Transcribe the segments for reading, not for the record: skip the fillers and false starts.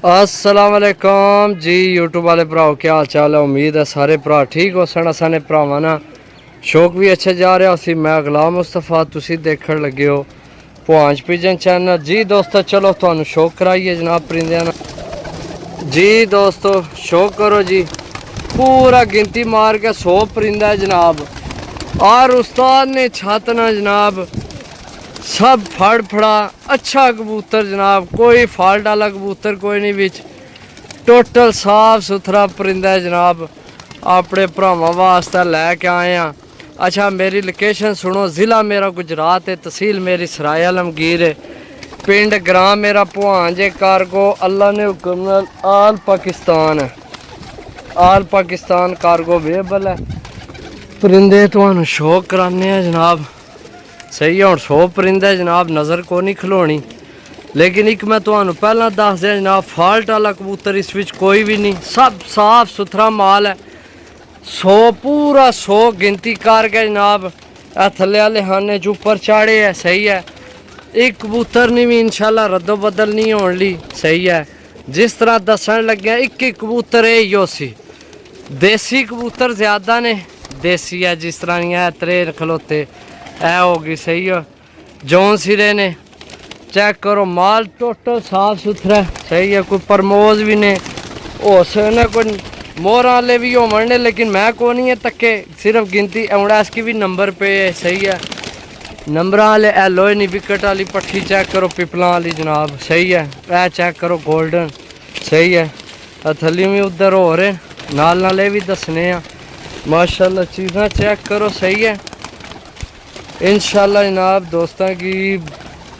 अस्सलाम वालेकुम जी यूट्यूब वाले भराओ, क्या हाल चाल है। उम्मीद है सारे भरा ठीक हो सन। असाने भरावां ना शौक भी अच्छे जा रहा सी। मैं गुलाम मुस्तफा, तुसी देखण लगे हो पुआंच पिजन चैनल जी। दोस्तों चलो तुहानू शौक कराइए जनाब परिंदियां ना जी। दोस्तों शौक करो जी, पूरा गिनती मार के 100 परिंदा है जनाब। और उस्ताद ने छत ना जनाब सब फड़ फड़ा अच्छा कबूतर जनाब, कोई फॉल्ट वाला कबूतर कोई नहीं बिच, टोटल साफ सुथरा परिंदा है जनाब। अपने भरावां वास्ते लैके आए हैं। अच्छा मेरी लोकेशन सुनो, ज़िला मेरा गुजरात है, तहसील मेरी सराय आलमगीर है, पिंड ग्राम मेरा पुआंज है, कारगो अल्लाह ने हुक्म नाल आल पाकिस्तान है, आल पाकिस्तान कारगो अवेलेबल है। परिंदे तुहानू शौक कराने हैं जनाब। सही है, हुण 100 परिंदा जनाब, नज़र को नहीं खलोनी। लेकिन एक मैं तुहानू पहला दस दिया जनाब, फॉल्ट वाला कबूतर इस विच कोई भी नहीं, सब साफ सुथरा माल है। 100 पूरा 100 गिनती करके जनाब थले वाले खाने च उपर चाढ़े है। सही है, एक कबूतर नहीं भी इंशाल्लाह रद्दो बदल नहीं होने ली। सही है, जिस तरह दसन लगे एक कबूतर है सी। देसी कबूतर ज़्यादा ने, देसी है जिस तरह नहीं है त्रे खलोते ऐ होगी। सही है, जौन सिरे ने चेक करो माल टोटल साफ सुथरा। सही है, कोई प्रमोज भी ने हो सकने, कोई मोर वाले भी हो मरने, लेकिन मैं को नहीं है तक्के, सिर्फ गिनती एवड़ास की भी नंबर पे है। सही है, नंबर वाले ए लोहे नहीं विकेट वाली पट्टी चेक करो, पिपला वाली जनाब। सही है, ए चेक करो गोल्डन। सही है, थली भी उधर हो रहे नाल नाले भी दसने माशाल्लाह, चीज़ा चेक करो। सही है, इंशाल्लाह जनाब दोस्तों की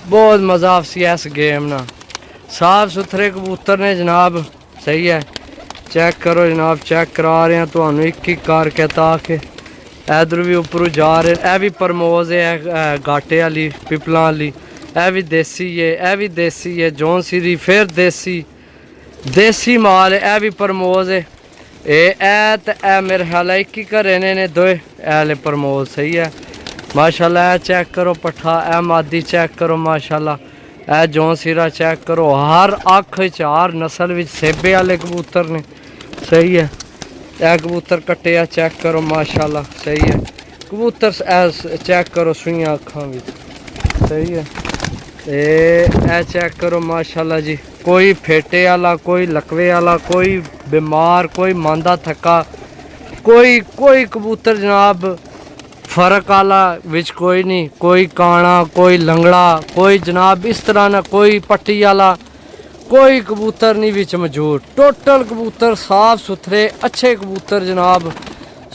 बहुत मज़ा आपसी है इस गेम ना। साफ सुथरे कबूतर ने जनाब। सही है, चेक करो जनाब, चेक करा रहे हैं तो एक एक करके, ताकि इधर भी उपर जा रहे। ए भी प्रमोज है गाटे वाली पिपला वाली, ए भी देसी है, ए भी देसी है, जौन सीरी फिर देसी देसी माल है। ए भी प्रमोज है, ए मेरे ख्याल एक ही घरे ने दो ए प्रमोज। सही है माशाल्लाह, ए चेक करो पट्ठा, ए मादी चेक करो माशाल्लाह, ए जौन सिरा चेक करो। हर अख चार नस्ल विच सेबे वाले कबूतर ने। सही है, ए कबूतर कट्टे चेक करो माशाल्लाह। सही है, कबूतर चेक करो सुइयां अखां विच। सही है, ए चेक करो माशाल्लाह जी, कोई फेटे वाला, कोई लकवे वाला, कोई बीमार, कोई मांदा थका, कोई कबूतर जनाब फर्क वाला विच कोई नहीं, कोई काना, कोई लंगड़ा, कोई जनाब इस तरह ना, कोई पट्टी वाला, कोई कबूतर नहीं विच मौजूद। टोटल कबूतर साफ सुथरे अच्छे कबूतर जनाब।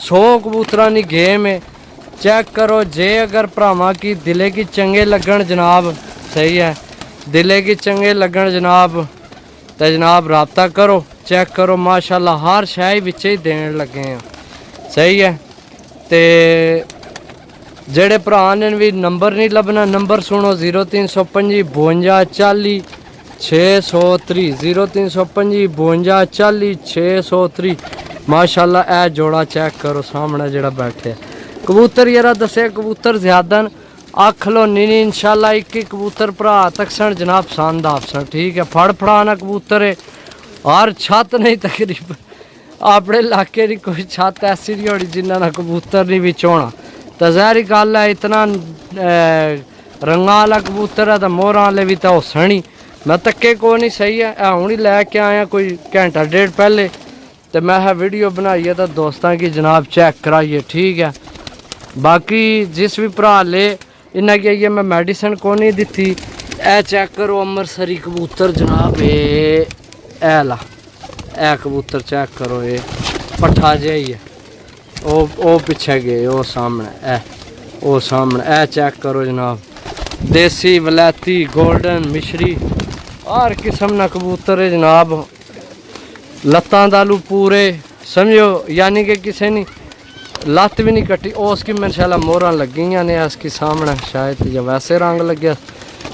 100 कबूतर की गेम है। चेक करो, जे अगर भरावां की दिले की चंगे लगन जनाब। सही है, दिले की चंगे लगन जनाब तो जनाब रबता करो। चेक करो माशाल्लाह, हर शय विच ही देन लगे हैं। सही है, तो जेड़े भरा ने भी नंबर नहीं लभना, नंबर सुनो 0325 52 40 603, 0325 52 40 603। माशाल्लाह, ए जोड़ा चेक करो सामने जड़ा बैठे कबूतर। यार दसे कबूतर ज्यादा अख लो नहीं, इंशाल्लाह एक ही कबूतर भरा तक सन जनाब पसंद आपसन। ठीक है, फड़ फड़ाना कबूतर है, हर छत नहीं तकरीबन अपने इलाके की कोई छत ऐसी नहीं होनी जिन्ना कबूतर नहीं बिच होना। तो ज़ाहिर गल है, इतना रंगा वाला कबूतर है तो मोहरा वाले भी तो होसन ही, मैं तक्के को नहीं। सही है, हूँ ही लैके आया कोई घंटा डेढ़ पहले, तो मैं वीडियो बनाइए तो दोस्तों की जनाब चेक कराइए। ठीक है, बाकी जिस भी भरा ले इन्हें की मैं मेडिसिन को नहीं दी। ए चेक करो अमृतसरी कबूतर जनाब, ए ला ए कबूतर चेक करो, ये पट्ठा जिहा ही है, ओ पिछे गए, ओ सामने ओ सामने, ए चेक करो जनाब। देसी वलैती गोल्डन मिश्री हर किस्म ना कबूतर है जनाब। लत्तां दालू पूरे समझो, यानी कि किसी ने लत्त भी नहीं कटी। उसकी मेरे ख्याल मोहरा लगी ने इसकी सामने शायद, या वैसे रंग लगे।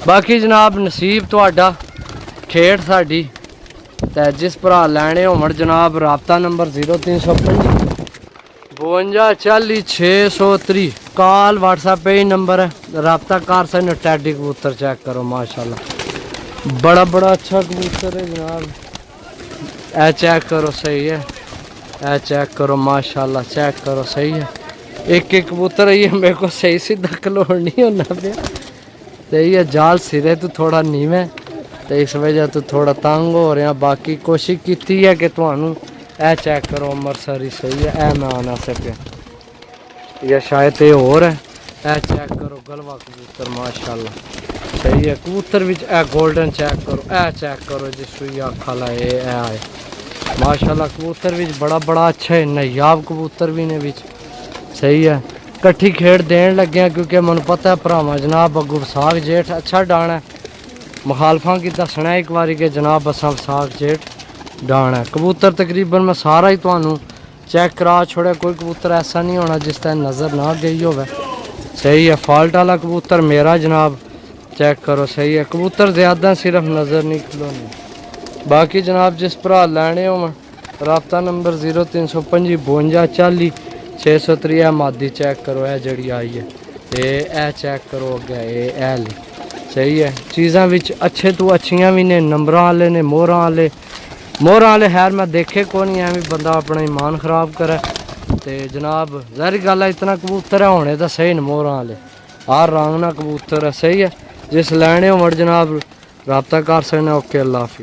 बाकी जनाब नसीब तुहाडा, खेड साडी। तो जिस भरा लैने होवन जनाब राबता नंबर 0325 52 40 603, कॉल व्हाट्सएप पे ही नंबर है, रबता कर सकते। टैडी कबूतर चेक करो माशाल्लाह, बड़ा अच्छा कबूतर है जनाब। ए चेक करो सही है, ए चेक करो माशाल्लाह, चेक करो सही है। एक एक कबूतर ये मेरे को सही सीधा खलोड़ नहीं होना पे, सही है। जाल सिरे तो थोड़ा नीवे तो इस वजह तो थोड़ा तंग हो रहे हैं। बाकी कोशिश की है कि थानू ए चेक करो अमृतसरी सही है, ए मैं आना सके या शायद ये और है। ए चेक करो गलवा कबूतर माशाल्लाह सही है। कबूतर भी ए गोल्डन चेक करो, ए चेक करो जी सुई अखा ला ये आए माशाल्लाह। कबूतर भी बड़ा बड़ा अच्छा है, नायाब कबूतर भी ने बिच सही है। कट्ठी खेड़ देन लगे हैं क्योंकि मैं पता है भरावा जनाब अगू विसाख जेठ अच्छा डाना है। मुखालफा की दसना एक बारी के जनाब असा विसाख जेठ डाना है। कबूतर तकरीबन मैं सारा ही थानू चेक करा छोड़े, कोई कबूतर ऐसा नहीं होना जिस तरह नज़र ना गई हो सही है। फॉल्ट वाला कबूतर मेरा जनाब चेक करो सही है। कबूतर ज़्यादा सिर्फ नज़र नहीं खिलोनी। बाकी जनाब जिस भरा लैने हो मैं रबता नंबर 0325 52 40 603 मादी चेक करो है जड़ी आई है। ए चेक करो अगे ए ली सही है। चीज़ां विच अच्छे तो अच्छियां भी ने, नंबरां वाले ने, मोहरां वाले खैर मैं देखे को नहीं है भी बंदा अपना ईमान खराब करे ते जनाब ज़ाहिर गल है इतना कबूतर है होने तो सही न मोहरां वाले हर रंग ना कबूतर है सही है। जिस लैने हो जनाब रबता कर सकने। ओके अल्लाह हाफिज़।